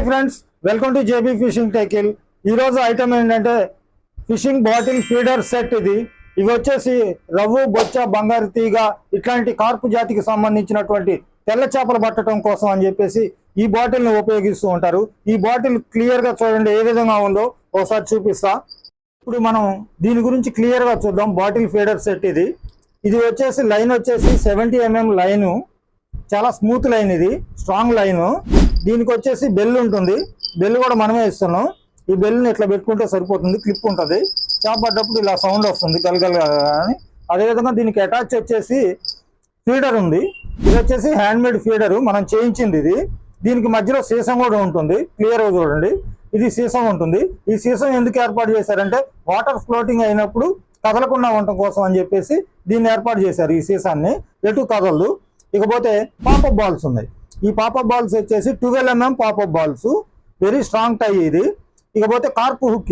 Friends, welcome to JB fishing tackle. ఈరోజు item ఏంటంటే fishing bottle feeder set. ఇవి వచ్చేసి రవ్వు, బొచ్చ, బంగారు తీగ ఇట్లాంటి కార్పు జాతికి సంబంధించినటువంటి తెల్ల చేపలు పట్టడం కోసం అని చెప్పేసి ఈ బాటిల్ని ఉపయోగిస్తూ ఉంటారు. ఈ బాటిల్ క్లియర్గా చూడండి ఏ విధంగా ఉందో ఒకసారి చూపిస్తా. ఇప్పుడు మనం దీని గురించి క్లియర్గా చూద్దాం. బాటిల్ ఫీడర్ సెట్ ఇది వచ్చేసి లైన్ వచ్చేసి 70 mm లైను, చాలా స్మూత్ లైన్, ఇది స్ట్రాంగ్ లైన్. దీనికి వచ్చేసి బెల్ ఉంటుంది, బెల్ కూడా మనమే ఇస్తున్నాం. ఈ బెల్ని ఇట్లా పెట్టుకుంటే సరిపోతుంది, క్లిప్ ఉంటుంది. చేప పడ్డప్పుడు ఇలా సౌండ్ వస్తుంది గలగల అని. అదేవిధంగా దీనికి అటాచ్ వచ్చేసి ఫీడర్ ఉంది. ఇది వచ్చేసి హ్యాండ్మేడ్ ఫీడరు, మనం చేయించింది ఇది. దీనికి మధ్యలో సీసం కూడా ఉంటుంది, క్లియర్గా చూడండి. ఇది సీసం ఉంటుంది. ఈ సీసం ఎందుకు ఏర్పాటు చేశారంటే వాటర్ ఫ్లోటింగ్ అయినప్పుడు కదలకుండా ఉండటం కోసం అని చెప్పేసి దీన్ని ఏర్పాటు చేశారు. ఈ సీసాన్ని ఎటు కదలదు. ఇకపోతే పాపప్ బాల్స్ ఉన్నాయి. ఈ పాపప్ బాల్స్ వచ్చేసి 12 mm pop up balls, very strong tie ఇది. ఇకపోతే కార్పు హుక్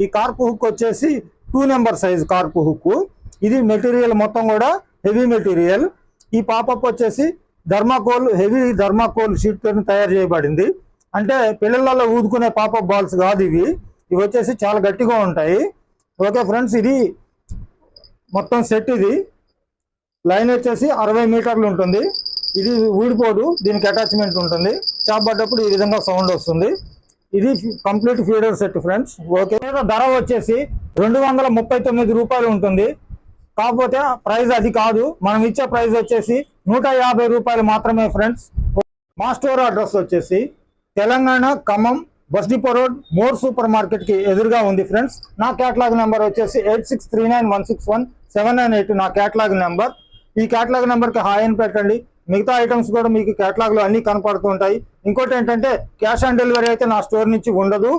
ఈ కార్పు హుక్ వచ్చేసి 2 నెంబర్ సైజ్ కార్పు హుక్. ఇది మెటీరియల్ మొత్తం కూడా హెవీ మెటీరియల్. ఈ పాపప్ వచ్చేసి ధర్మాకోల్, హెవీ ధర్మాకోల్ షీట్ తో తయారు చేయబడింది. అంటే పిల్లలలో ఊదుకునే పాపప్ బాల్స్ కాదు ఇవి. ఇవి వచ్చేసి చాలా గట్టిగా ఉంటాయి. ఓకే ఫ్రెండ్స్, ఇది మొత్తం సెట్. ఇది లైన్ వచ్చేసి 60 మీటర్లు ఉంటుంది. ఇది ఊడిపోదు, దీనికి అటాచ్మెంట్ ఉంటుంది. చేప పడ్డప్పుడు ఈ విధంగా సౌండ్ వస్తుంది. ఇది complete feeder set friends. Okay, ధర వచ్చేసి 239 రూపాయలు ఉంటుంది. కాకపోతే ప్రైస్ అది కాదు, మనం ఇచ్చే ప్రైస్ వచ్చేసి 150 రూపాయలు మాత్రమే ఫ్రెండ్స్. మా స్టోర్ అడ్రస్ వచ్చేసి Telangana Khammam bus depot road, more super market కి ఎదురుగా ఉంది ఫ్రెండ్స్. నా క్యాటలాగ్ నెంబర్ వచ్చేసి 8639161798 నా క్యాటలాగ్ నెంబర్. ఈ క్యాటలాగ్ నెంబర్కి హాయ్ అని పెట్టండి. మిగతా ఐటమ్స్ కూడా మీకు క్యాటలాగ్లో అన్నీ కనపడుతూ ఉంటాయి. ఇంకోటి ఏంటంటే క్యాష్ ఆన్ డెలివరీ అయితే నా స్టోర్ నుంచి ఉండదు,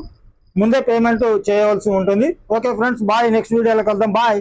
ముందే పేమెంట్ చేయవలసి ఉంటుంది. Okay friends, bye. నెక్స్ట్ వీడియోలో కలుద్దాం. బాయ్.